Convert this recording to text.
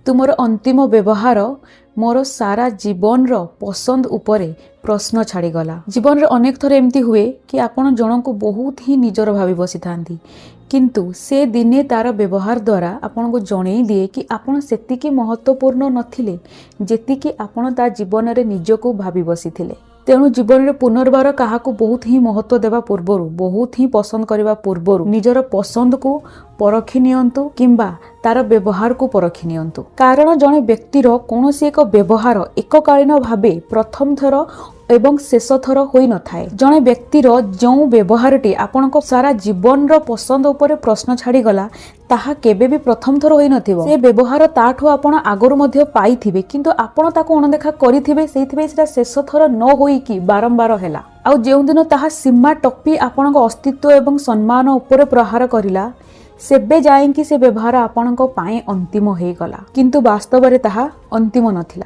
तुमर अंतिम व्यवहार मोर सारा जीवन रो पसंद उपरे प्रश्न छाड़ीगला। जीवन रे अनेक थर एमती हुए कि आपण जन को बहुत ही निजर भावी बसी थांती, किंतु से दिने तार व्यवहार द्वारा आपण को जणई दिए कि आपण सेतिकी महत्वपूर्ण नथिले जेतिकी आपण ता जीवन रे निजको भावी बसीथिले। तेणु जीवन में पुनर्बार क्या बहुत ही महत्व देवा पूर्वर, बहुत ही पसंद करने पूर्वर निजर पसंद को परखि नियंतु किंबा तार व्यवहार को परखि नियंतु। कारण जड़े व्यक्तिर कौन एक व्यवहार एककालीन भावे प्रथम थर एवं शेष थर होई न थाए। जड़े व्यक्तिर जो व्यवहारटी आपण सारा जीवन रो पसंद उपरे प्रश्न छाड़ी गला ताहा केबे भी प्रथम थर होई नथिबो। से व्यवहार ताठो आपण आगरु मध्य पाइथिबे, किंतु आपण ताको अणदेखा करिथिबे, सेइथिबे सेटा शेष थर न होई कि बारंबार हैला। आउ जेउ दिन ताहा सीमा टप्पी आपण अस्तित्व एवं सम्मान उपरे प्रहार करिला, सेबे जाए कि से व्यवहार आपण पाए अंतिम हो गला, किंतु वास्तव में ताहा अंतिम नथिला।